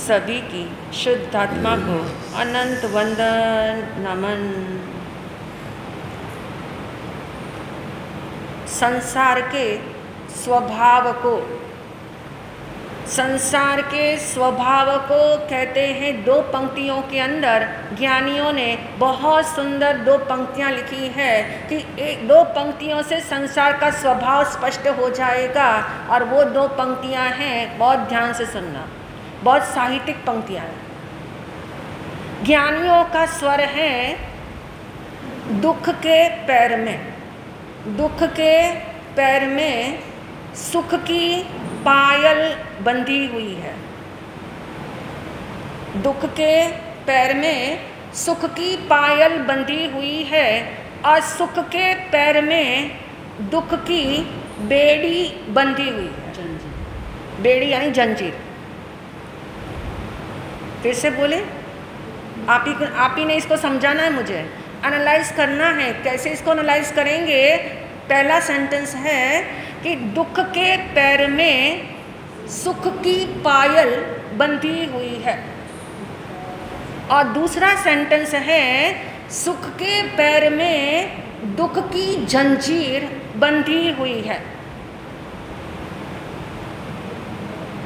सभी की शुद्ध आत्मा को अनंत वंदन नमन। संसार के स्वभाव को कहते हैं। दो पंक्तियों के अंदर ज्ञानियों ने बहुत सुंदर दो पंक्तियां लिखी है कि एक दो पंक्तियों से संसार का स्वभाव स्पष्ट हो जाएगा। और वो दो पंक्तियां हैं, बहुत ध्यान से सुनना, बहुत साहित्यिक पंक्तियां हैं। ज्ञानियों का स्वर है दुख के पैर में सुख की पायल बंधी हुई है। दुख के पैर में सुख की पायल बंधी हुई है और सुख के पैर में दुख की बेड़ी बंधी हुई है। बेड़ी यानी जंजीर। फिर से बोले, आप ही ने इसको समझाना है, मुझे एनालाइज करना है। कैसे इसको एनालाइज करेंगे? पहला सेंटेंस है कि दुख के पैर में सुख की पायल बंधी हुई है, और दूसरा सेंटेंस है सुख के पैर में दुख की जंजीर बंधी हुई है।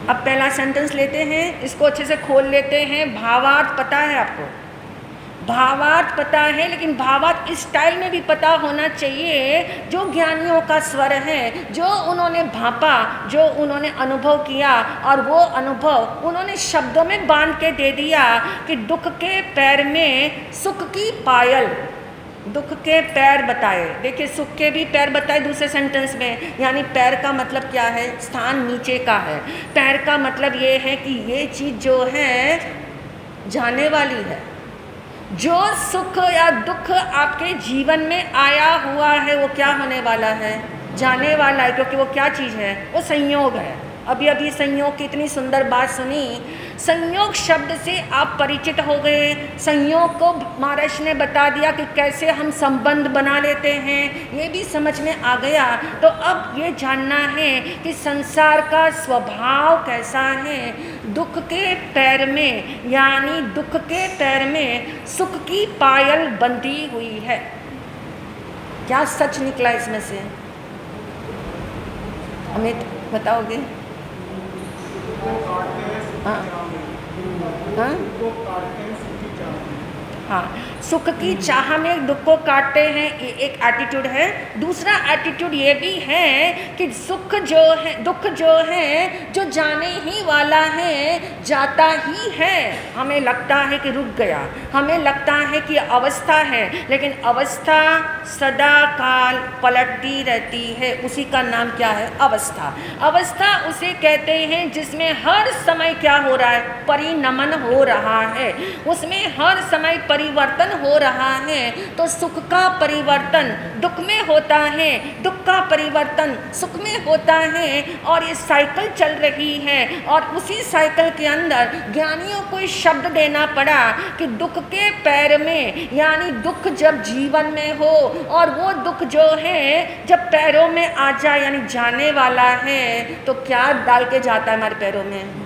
अब पहला सेंटेंस लेते हैं, इसको अच्छे से खोल लेते हैं। भावार्थ पता है आपको, भावार्थ पता है, लेकिन भावार्थ इस स्टाइल में भी पता होना चाहिए जो ज्ञानियों का स्वर है, जो उन्होंने भांपा, जो उन्होंने अनुभव किया, और वो अनुभव उन्होंने शब्दों में बांध के दे दिया कि दुख के पैर में सुख की पायल। दुख के पैर बताए, देखिए सुख के भी पैर बताए दूसरे सेंटेंस में। यानी पैर का मतलब क्या है? स्थान नीचे का है। पैर का मतलब ये है कि ये चीज़ जो है जाने वाली है। जो सुख या दुख आपके जीवन में आया हुआ है वो क्या होने वाला है? जाने वाला है, क्योंकि वो क्या चीज़ है? वो संयोग है। अभी संयोग की इतनी सुंदर बात सुनी। संयोग शब्द से आप परिचित हो गए। संयोग को महर्षि ने बता दिया कि कैसे हम संबंध बना लेते हैं, ये भी समझ में आ गया। तो अब ये जानना है कि संसार का स्वभाव कैसा है। दुख के पैर में, यानी दुख के पैर में सुख की पायल बंधी हुई है। क्या सच निकला इसमें से? अमित बताओगे? हाँ हाँ, सुख की चाह में दुख को काटते हैं, ये एक एटीट्यूड है। दूसरा एटीट्यूड ये भी है कि सुख जो है, दुख जो है, जो जाने ही वाला है, जाता ही है। हमें लगता है कि रुक गया, हमें लगता है कि अवस्था है, लेकिन अवस्था सदा काल पलटती रहती है। उसी का नाम क्या है? अवस्था। अवस्था उसे कहते हैं जिसमें हर समय क्या हो रहा है? परिणमन हो रहा है, उसमें हर समय परिवर्तन हो रहा है। तो सुख का परिवर्तन दुख में होता है, दुख का परिवर्तन सुख में होता है, और ये साइकिल चल रही है। और उसी साइकिल के अंदर ज्ञानियों को एक शब्द देना पड़ा कि दुख के पैर में, यानी दुख जब जीवन में हो और वो दुख जो है जब पैरों में आ जाए, यानी जाने वाला है, तो क्या डाल के जाता है हमारे पैरों में?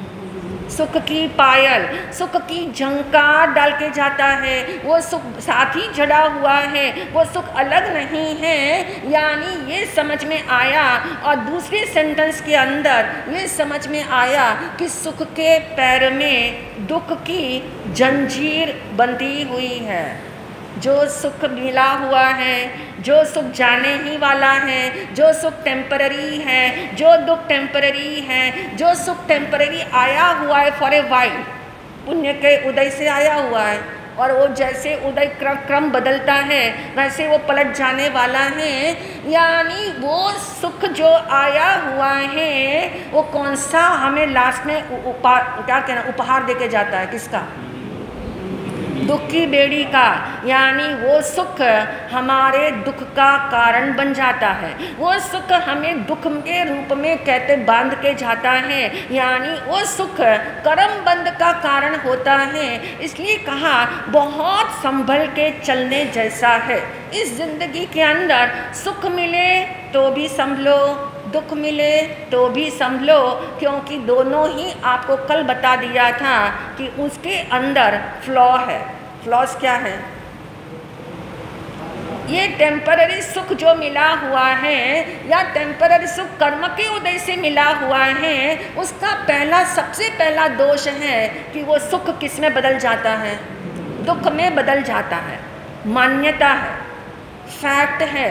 सुख की पायल, सुख की झंकार डाल के जाता है। वो सुख साथ ही जड़ा हुआ है, वो सुख अलग नहीं है। यानी ये समझ में आया, और दूसरे सेंटेंस के अंदर ये समझ में आया कि सुख के पैर में दुख की जंजीर बंधी हुई है। जो सुख मिला हुआ है, जो सुख जाने ही वाला है, जो सुख टेम्पररी है, जो दुख टेम्पररी है, जो सुख टेम्पररी आया हुआ है फॉर ए वाइल, पुण्य के उदय से आया हुआ है, और वो जैसे उदय क्रम बदलता है वैसे वो पलट जाने वाला है। यानी वो सुख जो आया हुआ है वो कौन सा हमें लास्ट में उपहार देके जाता है? किसका? दुख की बेड़ी का। यानी वो सुख हमारे दुख का कारण बन जाता है, वो सुख हमें दुख के रूप में कहते बांध के जाता है। यानी वो सुख कर्म बंध का कारण होता है। इसलिए कहा बहुत संभल के चलने जैसा है। इस जिंदगी के अंदर सुख मिले तो भी संभलो, दुख मिले तो भी संभलो, क्योंकि दोनों ही आपको कल बता दिया था कि उसके अंदर फ्लॉ है। फ्लॉस क्या है? ये टेम्पररी सुख जो मिला हुआ है या टेम्पररी सुख कर्म के उदय से मिला हुआ है, उसका सबसे पहला दोष है कि वो सुख किस में बदल जाता है? दुख में बदल जाता है। मान्यता है, फैक्ट है,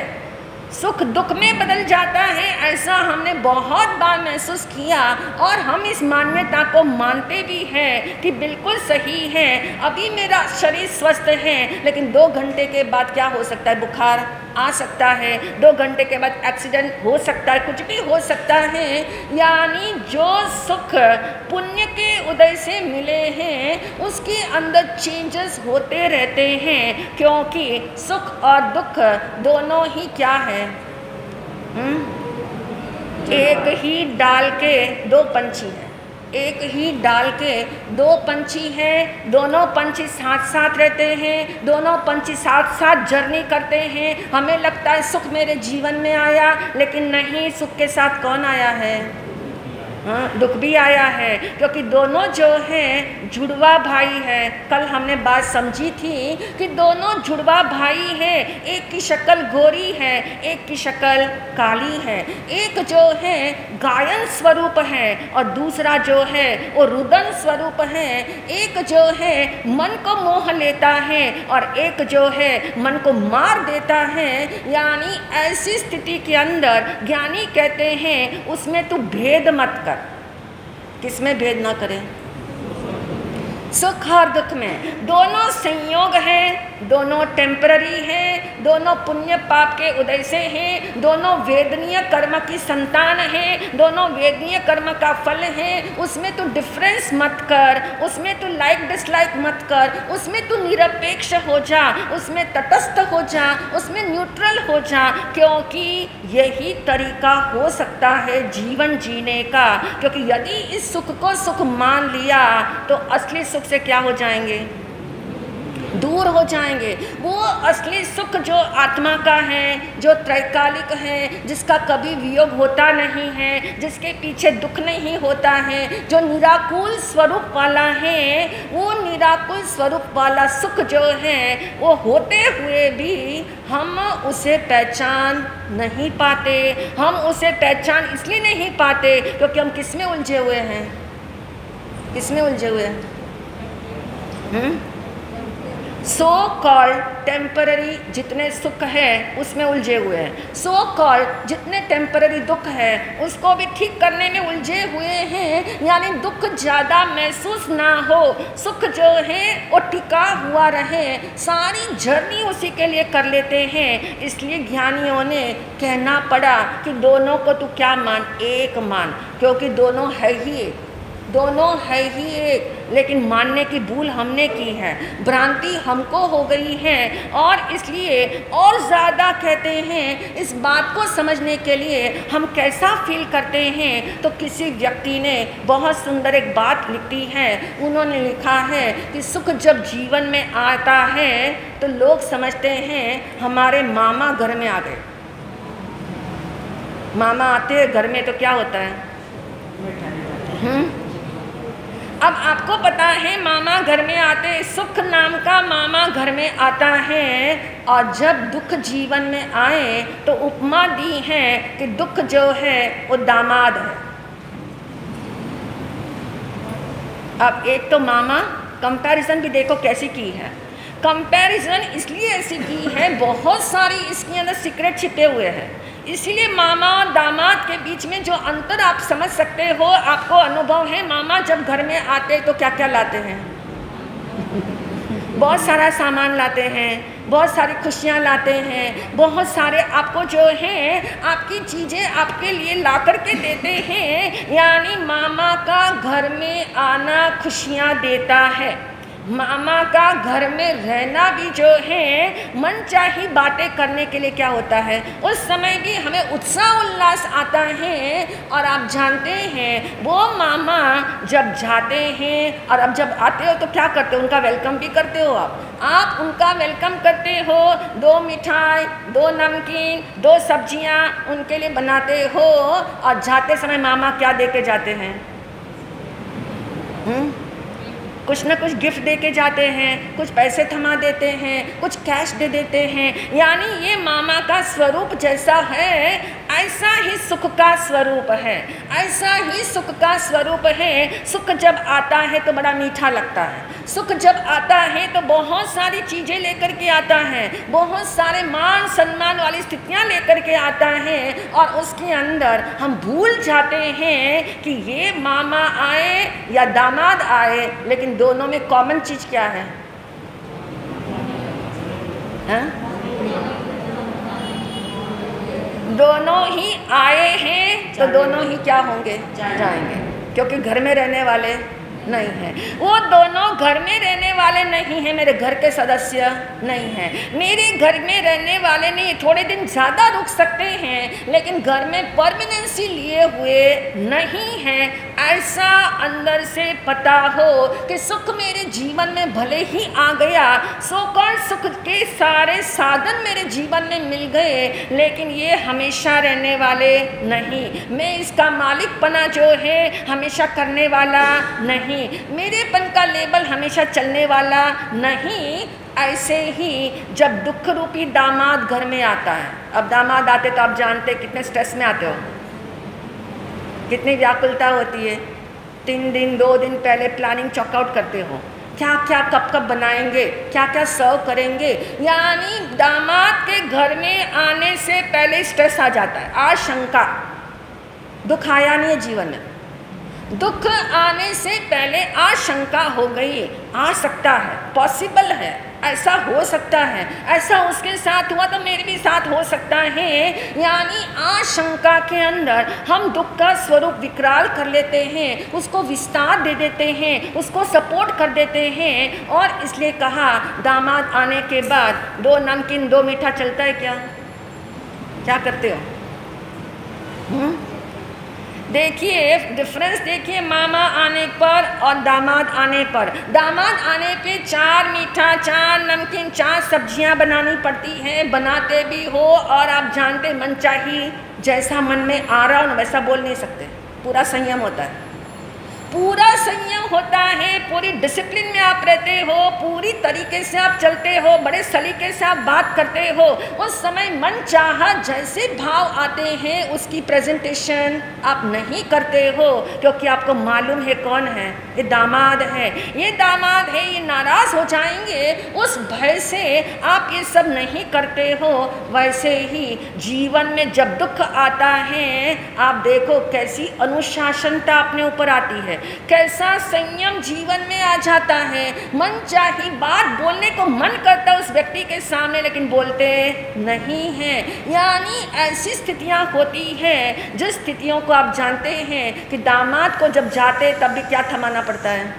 सुख दुख में बदल जाता है। ऐसा हमने बहुत बार महसूस किया और हम इस मान्यता को मानते भी हैं कि बिल्कुल सही है। अभी मेरा शरीर स्वस्थ है, लेकिन 2 घंटे के बाद क्या हो सकता है? बुखार आ सकता है, 2 घंटे के बाद एक्सीडेंट हो सकता है, कुछ भी हो सकता है। यानी जो सुख पुण्य के उदय से मिले हैं उसके अंदर चेंजेस होते रहते हैं, क्योंकि सुख और दुख दोनों ही क्या है? एक ही डाल के 2 पंछी हैं। एक ही डाल के 2 पंछी हैं, दोनों पंछी साथ साथ रहते हैं, दोनों पंछी साथ साथ जर्नी करते हैं। हमें लगता है सुख मेरे जीवन में आया, लेकिन नहीं, सुख के साथ कौन आया है? दुख भी आया है, क्योंकि दोनों जो हैं जुड़वा भाई है। कल हमने बात समझी थी कि दोनों जुड़वा भाई हैं। एक की शक्ल गोरी है, एक की शक्ल काली है। एक जो है गायन स्वरूप है और दूसरा जो है वो रुदन स्वरूप है। एक जो है मन को मोह लेता है और एक जो है मन को मार देता है। यानी ऐसी स्थिति के अंदर ज्ञानी कहते हैं उसमें तू भेद मत कर। किसमें भेद ना करें? सुख और दुख में दोनों संयोग हैं, दोनों टेम्पररी हैं, दोनों पुण्य पाप के उदय से हैं, दोनों वेदनीय कर्म की संतान हैं, दोनों वेदनीय कर्म का फल हैं। उसमें तू डिफरेंस मत कर, उसमें तू लाइक डिसलाइक मत कर, उसमें तू निरपेक्ष हो जा, उसमें तटस्थ हो जा, उसमें न्यूट्रल हो जा, क्योंकि यही तरीका हो सकता है जीवन जीने का। क्योंकि यदि इस सुख को सुख मान लिया तो असली सुख से क्या हो जाएंगे? दूर हो जाएंगे। वो असली सुख जो आत्मा का है, जो त्रैकालिक है, जिसका कभी वियोग होता नहीं है, जिसके पीछे दुख नहीं होता है, जो निराकुल स्वरूप वाला है, वो निराकुल स्वरूप वाला सुख जो है वो होते हुए भी हम उसे पहचान नहीं पाते। हम उसे पहचान इसलिए नहीं पाते क्योंकि हम किस में उलझे हुए हैं? किस में उलझे हुए हैं? सो कॉल्ड टेम्पररी जितने सुख है उसमें उलझे हुए हैं। सो कॉल्ड जितने टेम्पररी दुख है उसको भी ठीक करने में उलझे हुए हैं। यानी दुख ज़्यादा महसूस ना हो, सुख जो है वो टिका हुआ रहे, सारी जर्नी उसी के लिए कर लेते हैं। इसलिए ज्ञानियों ने कहना पड़ा कि दोनों को तू क्या मान? एक मान, क्योंकि दोनों है ही एक, दोनों है ही एक। लेकिन मानने की भूल हमने की है, भ्रांति हमको हो गई है, और इसलिए और ज़्यादा कहते हैं इस बात को समझने के लिए हम कैसा फील करते हैं। तो किसी व्यक्ति ने बहुत सुंदर एक बात लिखी है। उन्होंने लिखा है कि सुख जब जीवन में आता है तो लोग समझते हैं हमारे मामा घर में आ गए। मामा आते हैं घर में तो क्या होता है? अब आपको पता है मामा घर में आते, सुख नाम का मामा घर में आता है। और जब दुख जीवन में आए तो उपमा दी है कि दुख जो है वो दामाद है। अब एक तो मामा, कंपैरिजन भी देखो कैसी की है। कंपैरिजन इसलिए ऐसी की है, बहुत सारी इसके अंदर सीक्रेट छिपे हुए हैं। इसीलिए मामा और दामाद के बीच में जो अंतर आप समझ सकते हो, आपको अनुभव है। मामा जब घर में आते तो क्या क्या लाते हैं? बहुत सारा सामान लाते हैं, बहुत सारी खुशियाँ लाते हैं, बहुत सारे आपको जो है आपकी चीज़ें आपके लिए ला कर के देते हैं। यानी मामा का घर में आना खुशियाँ देता है। मामा का घर में रहना भी जो है मनचाही बातें करने के लिए क्या होता है, उस समय भी हमें उत्साह उल्लास आता है। और आप जानते हैं वो मामा जब जाते हैं और अब जब आते हो तो क्या करते हो, उनका वेलकम भी करते हो। आप उनका वेलकम करते हो, 2 मिठाई, 2 नमकीन, 2 सब्जियां उनके लिए बनाते हो और जाते समय मामा क्या दे के जाते हैं? कुछ ना कुछ गिफ्ट दे के जाते हैं, कुछ पैसे थमा देते हैं, कुछ कैश दे देते हैं। यानी ये मामा का स्वरूप जैसा है ऐसा ही सुख का स्वरूप है, ऐसा ही सुख का स्वरूप है। सुख जब आता है तो बड़ा मीठा लगता है, सुख जब आता है तो बहुत सारी चीज़ें लेकर के आता है, बहुत सारे मान सम्मान वाली स्थितियाँ लेकर के आता है। और उसके अंदर हम भूल जाते हैं कि ये मामा आए या दामाद आए, लेकिन दोनों में कॉमन चीज़ क्या है? दोनों ही आए हैं तो दोनों ही क्या होंगे? जाएंगे, क्योंकि घर में रहने वाले नहीं है। वो दोनों घर में रहने वाले नहीं हैं, मेरे घर के सदस्य नहीं हैं, मेरे घर में रहने वाले नहीं। थोड़े दिन ज़्यादा रुक सकते हैं लेकिन घर में परमानेंसी लिए हुए नहीं हैं। ऐसा अंदर से पता हो कि सुख मेरे जीवन में भले ही आ गया, सोकर सुख के सारे साधन मेरे जीवन में मिल गए, लेकिन ये हमेशा रहने वाले नहीं। मैं इसका मालिकपना जो है हमेशा करने वाला नहीं, मेरेपन का लेबल हमेशा चलने वाला नहीं। ऐसे ही जब दुख रूपी दामाद घर में आता है, अब दामाद आते तो आप जानते कितने स्ट्रेस में आते हो, कितनी व्याकुलता होती है। 3 दिन 2 दिन पहले प्लानिंग चॉकआउट करते हो, क्या क्या कब कब बनाएंगे, क्या क्या सर्व करेंगे। यानी दामाद के घर में आने से पहले स्ट्रेस आ जाता है, आशंका। दुख आया नहीं है जीवन में, दुख आने से पहले आशंका हो गई, आ सकता है, पॉसिबल है, ऐसा हो सकता है, ऐसा उसके साथ हुआ तो मेरे भी साथ हो सकता है। यानी आशंका के अंदर हम दुख का स्वरूप विकराल कर लेते हैं, उसको विस्तार दे देते हैं, उसको सपोर्ट कर देते हैं। और इसलिए कहा दामाद आने के बाद 2 नमकीन 2 मीठा चलता है क्या? क्या करते हो? देखिए डिफरेंस, देखिए मामा आने पर और दामाद आने पर। दामाद आने पे 4 मीठा, 4 नमकीन, 4 सब्जियां बनानी पड़ती हैं, बनाते भी हो और आप जानते मनचाही जैसा मन में आ रहा हो ना वैसा बोल नहीं सकते। पूरा संयम होता है, पूरा संयम होता है, पूरी डिसिप्लिन में आप रहते हो, पूरी तरीके से आप चलते हो, बड़े सलीके से आप बात करते हो। उस समय मन चाहा जैसे भाव आते हैं उसकी प्रेजेंटेशन आप नहीं करते हो, क्योंकि आपको मालूम है कौन है, ये दामाद है, ये दामाद है, ये नाराज हो जाएंगे। उस भय से आप ये सब नहीं करते हो। वैसे ही जीवन में जब दुख आता है, आप देखो कैसी अनुशासनता अपने ऊपर आती है, कैसा संयम जीवन में आ जाता है। मन चाही बात बोलने को मन करता है उस व्यक्ति के सामने, लेकिन बोलते नहीं हैं। यानी ऐसी स्थितियां होती हैं जिस स्थितियों को आप जानते हैं कि दामाद को जब जाते तब भी क्या थमाना पड़ता है,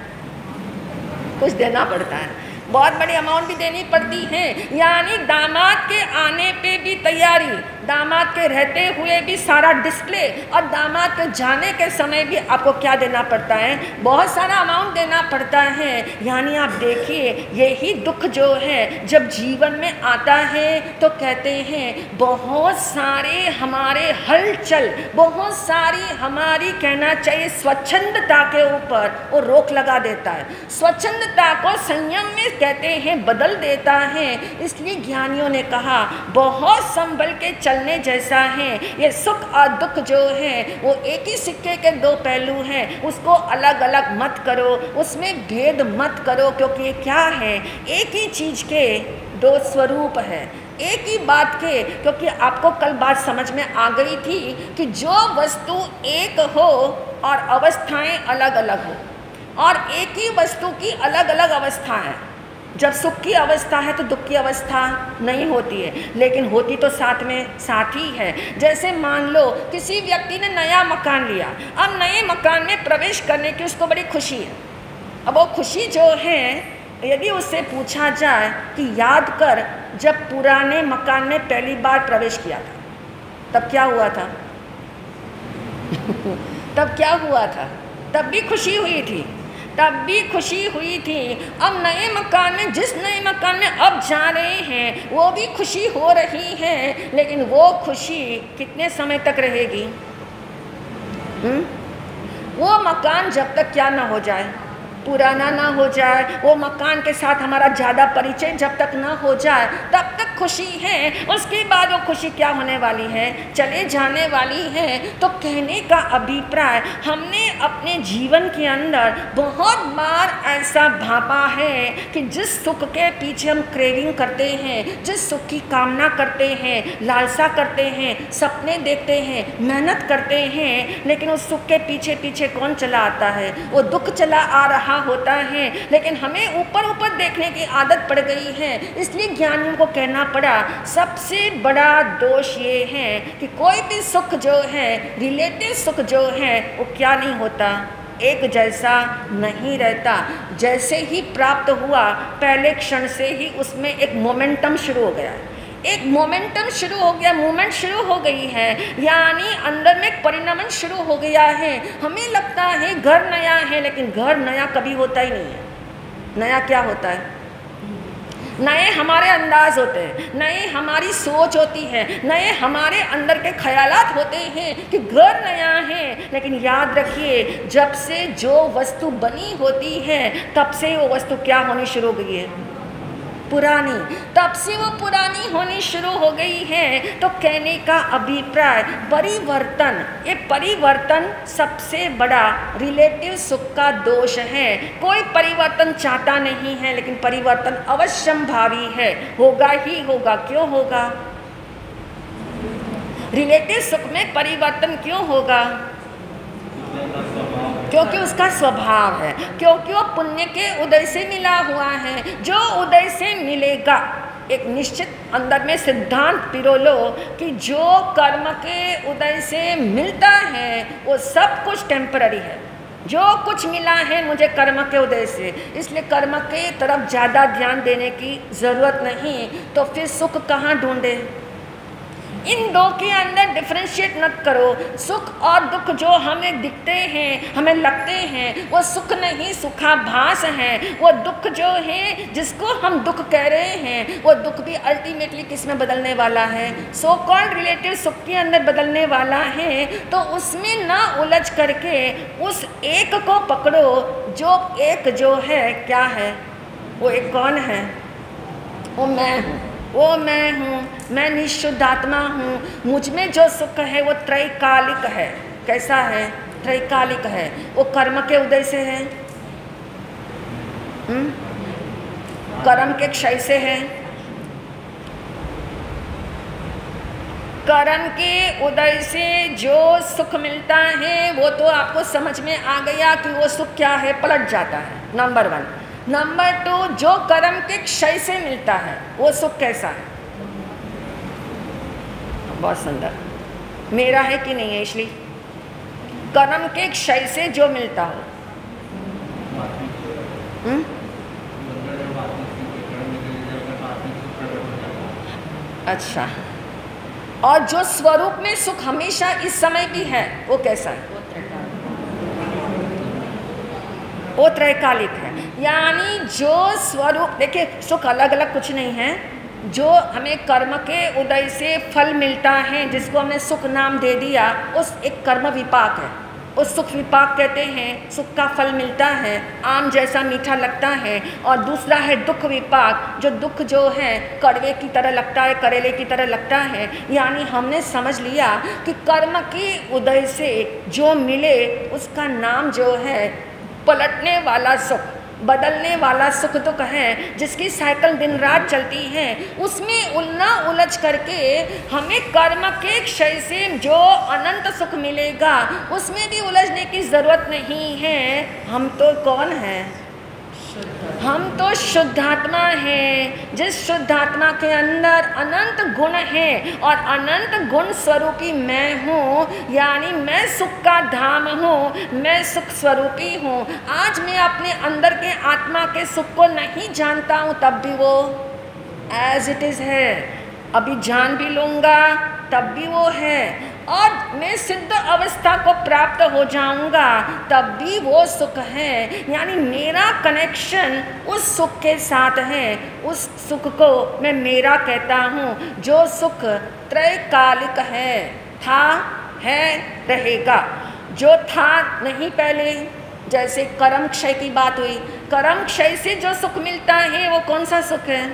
कुछ देना पड़ता है, बहुत बड़ी अमाउंट भी देनी पड़ती है। यानी दामाद के आने पे भी तैयारी, दामाद के रहते हुए भी सारा डिस्प्ले, और दामाद के जाने के समय भी आपको क्या देना पड़ता है, बहुत सारा अमाउंट देना पड़ता है। यानी आप देखिए यही दुख जो है जब जीवन में आता है तो कहते हैं बहुत सारे हमारे हलचल, बहुत सारी हमारी कहना चाहिए स्वच्छंदता के ऊपर वो रोक लगा देता है, स्वच्छंदता को संयम में कहते हैं बदल देता है। इसलिए ज्ञानियों ने कहा बहुत संभल के चलने जैसा है। ये सुख और दुख जो है वो एक ही सिक्के के 2 पहलू हैं, उसको अलग अलग मत करो, उसमें भेद मत करो, क्योंकि ये क्या है, एक ही चीज़ के 2 स्वरूप है, एक ही बात के। क्योंकि आपको कल बात समझ में आ गई थी कि जो वस्तु एक हो और अवस्थाएं अलग अलग हो, और एक ही वस्तु की अलग अलग अवस्था है। जब सुख की अवस्था है तो दुख की अवस्था नहीं होती है, लेकिन होती तो साथ में साथ ही है। जैसे मान लो किसी व्यक्ति ने नया मकान लिया, अब नए मकान में प्रवेश करने की उसको बड़ी खुशी है। अब वो खुशी जो है यदि उससे पूछा जाए कि याद कर जब पुराने मकान में पहली बार प्रवेश किया था तब क्या हुआ था तब क्या हुआ था? तब भी खुशी हुई थी, तब भी खुशी हुई थी। अब नए मकान में, जिस नए मकान में अब जा रहे हैं वो भी खुशी हो रही है, लेकिन वो खुशी कितने समय तक रहेगी? वो मकान जब तक क्या ना हो जाए, पुराना ना हो जाए, वो मकान के साथ हमारा ज़्यादा परिचय जब तक ना हो जाए तब तक खुशी है। उसके बाद वो खुशी क्या होने वाली है? चले जाने वाली है। तो कहने का अभिप्राय, हमने अपने जीवन के अंदर बहुत बार ऐसा भापा है कि जिस सुख के पीछे हम क्रेविंग करते हैं, जिस सुख की कामना करते हैं, लालसा करते हैं, सपने देखते हैं, मेहनत करते हैं, लेकिन उस सुख के पीछे पीछे कौन चला आता है? वो दुख चला आ रहा होता है। लेकिन हमें ऊपर ऊपर देखने की आदत पड़ गई है, इसलिए ज्ञानियों को कहना पड़ा सबसे बड़ा दोष ये है कि कोई भी सुख जो है, रिलेटिव सुख जो है, वो क्या नहीं होता, एक जैसा नहीं रहता। जैसे ही प्राप्त हुआ पहले क्षण से ही उसमें एक मोमेंटम शुरू हो गया, एक मोमेंटम शुरू हो गया, मूवमेंट शुरू हो गई है, यानी अंदर में परिणामन शुरू हो गया है। हमें लगता है घर नया है, लेकिन घर नया कभी होता ही नहीं है। नया क्या होता है? नए हमारे अंदाज होते हैं, नए हमारी सोच होती है, नए हमारे अंदर के ख्यालात होते हैं कि घर नया है। लेकिन याद रखिए, जब से जो वस्तु बनी होती है तब से वो वस्तु क्या होनी शुरू हो गई है? पुरानी। तब से वो पुरानी होनी शुरू हो गई है। तो कहने का अभिप्राय, परिवर्तन, ये परिवर्तन सबसे बड़ा रिलेटिव सुख का दोष है। कोई परिवर्तन चाहता नहीं है, लेकिन परिवर्तन अवश्यंभावी है, होगा ही होगा। क्यों होगा? रिलेटिव सुख में परिवर्तन क्यों होगा? क्योंकि उसका स्वभाव है, क्योंकि वो पुण्य के उदय से मिला हुआ है। जो उदय से मिलेगा, एक निश्चित अंदर में सिद्धांत पिरो लो कि जो कर्म के उदय से मिलता है वो सब कुछ टेम्पररी है। जो कुछ मिला है मुझे कर्म के उदय से, इसलिए कर्म के तरफ ज़्यादा ध्यान देने की ज़रूरत नहीं। तो फिर सुख कहाँ ढूंढे? इन दो के अंदर डिफरेंशिएट मत करो। सुख और दुख जो हमें दिखते हैं, हमें लगते हैं, वो सुख नहीं, सुखाभास है। वो दुख जो है, जिसको हम दुख कह रहे हैं, वो दुख भी अल्टीमेटली किस में बदलने वाला है? सो कॉल्ड रिलेटिव सुख के अंदर बदलने वाला है। तो उसमें ना उलझ करके उस एक को पकड़ो। जो एक जो है क्या है? वो एक कौन है? वो मैं हूँ, वो मैं हूँ, मैं निःशुद्ध आत्मा हूँ। मुझ में जो सुख है वो त्रैकालिक है। कैसा है? त्रैकालिक है। वो कर्म के उदय से है, कर्म के क्षय से है। कर्म के उदय से जो सुख मिलता है वो तो आपको समझ में आ गया कि वो सुख क्या है, पलट जाता है, नंबर 1। नंबर 2, जो कर्म के क्षय से मिलता है वो सुख कैसा है? बहुत सुंदर। मेरा है कि नहीं है? इसलिए कर्म के क्षय से जो मिलता हो, अच्छा, और जो स्वरूप में सुख हमेशा इस समय भी है वो कैसा है? वो त्रैकालिक है। यानी जो स्वरूप, देखिए सुख अलग अलग कुछ नहीं है। जो हमें कर्म के उदय से फल मिलता है, जिसको हमने सुख नाम दे दिया, उस एक कर्म विपाक है, उस सुख विपाक कहते हैं। सुख का फल मिलता है, आम जैसा मीठा लगता है। और दूसरा है दुख विपाक, जो दुख जो है कड़वे की तरह लगता है, करेले की तरह लगता है। यानी हमने समझ लिया कि कर्म के उदय से जो मिले उसका नाम जो है पलटने वाला सुख, बदलने वाला सुख दुख है, जिसकी साइकिल दिन रात चलती है। उसमें उलझ करके हमें कर्म के क्षय से जो अनंत सुख मिलेगा उसमें भी उलझने की ज़रूरत नहीं है। हम तो कौन हैं? हम तो शुद्धात्मा हैं, जिस शुद्धात्मा के अंदर अनंत गुण हैं और अनंत गुण स्वरूपी मैं हूँ, यानी मैं सुख का धाम हूँ, मैं सुख स्वरूपी हूँ। आज मैं अपने अंदर के आत्मा के सुख को नहीं जानता हूँ, तब भी वो एज इट इज़ है। अभी जान भी लूँगा तब भी वो है, और मैं सिद्ध अवस्था को प्राप्त हो जाऊंगा तब भी वो सुख है। यानी मेरा कनेक्शन उस सुख के साथ है, उस सुख को मैं मेरा कहता हूँ, जो सुख त्रैकालिक है, था, है, रहेगा। जो था नहीं पहले, जैसे कर्म क्षय की बात हुई, कर्म क्षय से जो सुख मिलता है वो कौन सा सुख है?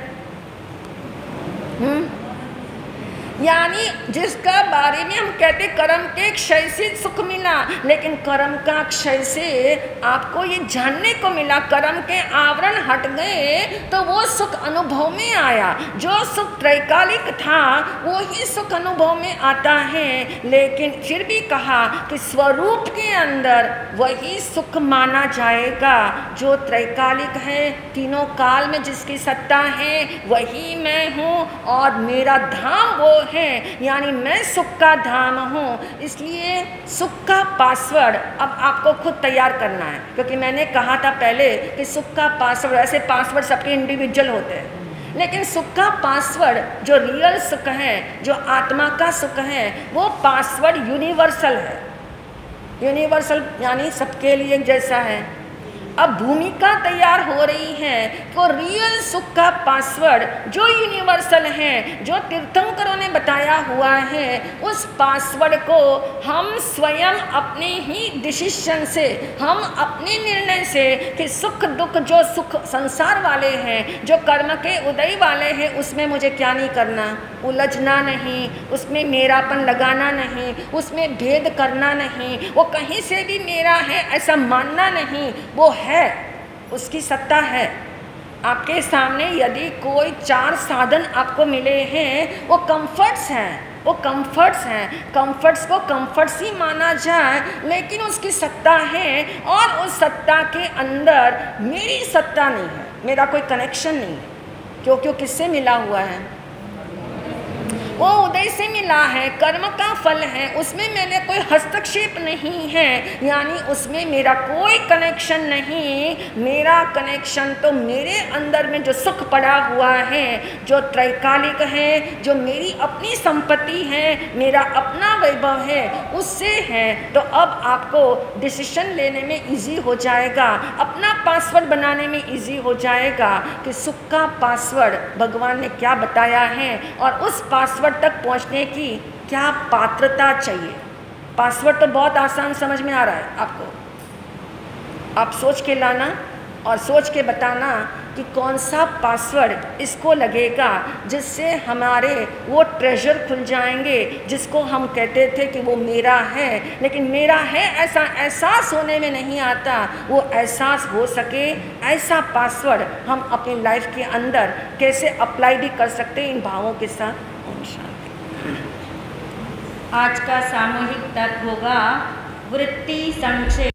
यानी जिसका बारे में हम कहते कर्म के क्षय से सुख मिला, लेकिन कर्म का क्षय से आपको ये जानने को मिला, कर्म के आवरण हट गए तो वो सुख अनुभव में आया। जो सुख त्रैकालिक था वो ही सुख अनुभव में आता है, लेकिन फिर भी कहा कि स्वरूप के अंदर वही सुख माना जाएगा जो त्रैकालिक है। तीनों काल में जिसकी सत्ता है वही मैं हूँ, और मेरा धाम वो है, यानी मैं सुख का धाम हूँ। इसलिए सुख का पासवर्ड अब आपको खुद तैयार करना है, क्योंकि मैंने कहा था पहले कि सुख का पासवर्ड, ऐसे पासवर्ड सबके इंडिविजुअल होते हैं, लेकिन सुख का पासवर्ड जो रियल सुख है, जो आत्मा का सुख है, वो पासवर्ड यूनिवर्सल है। यूनिवर्सल यानी सबके लिए जैसा है। अब भूमिका तैयार हो रही है तो रियल सुख का पासवर्ड जो यूनिवर्सल है, जो तीर्थंकरों ने बताया हुआ है, उस पासवर्ड को हम स्वयं अपने ही डिसीजन से, हम अपने निर्णय से कि सुख दुख, जो सुख संसार वाले हैं, जो कर्म के उदय वाले हैं, उसमें मुझे क्या नहीं करना, उलझना नहीं, उसमें मेरापन लगाना नहीं, उसमें भेद करना नहीं, वो कहीं से भी मेरा है ऐसा मानना नहीं। वो है, उसकी सत्ता है। आपके सामने यदि कोई 4 साधन आपको मिले हैं, वो कंफर्ट्स हैं, वो कंफर्ट्स हैं, कंफर्ट्स को कंफर्ट्स ही माना जाए, लेकिन उसकी सत्ता है, और उस सत्ता के अंदर मेरी सत्ता नहीं है, मेरा कोई कनेक्शन नहीं है। क्यों किससे मिला हुआ है? वो उदय से मिला है, कर्म का फल है, उसमें मेरे कोई हस्तक्षेप नहीं है, यानी उसमें मेरा कोई कनेक्शन नहीं। मेरा कनेक्शन तो मेरे अंदर में जो सुख पड़ा हुआ है, जो त्रैकालिक है, जो मेरी अपनी संपत्ति है, मेरा अपना वैभव है, उससे है। तो अब आपको डिसीजन लेने में इजी हो जाएगा, अपना पासवर्ड बनाने में इजी हो जाएगा कि सुख का पासवर्ड भगवान ने क्या बताया है, और उस पासवर्ड तक पहुंचने की क्या पात्रता चाहिए। पासवर्ड तो बहुत आसान समझ में आ रहा है आपको, आप सोच के लाना और सोच के बताना कि कौन सा पासवर्ड इसको लगेगा, जिससे हमारे वो ट्रेजर खुल जाएंगे जिसको हम कहते थे कि वो मेरा है, लेकिन मेरा है ऐसा एहसास होने में नहीं आता। वो एहसास हो सके ऐसा पासवर्ड हम अपनी लाइफ के अंदर कैसे अप्लाई भी कर सकते हैं इन भावों के साथ। आज का सामूहिक तर्क होगा वृत्ति संक्षेप।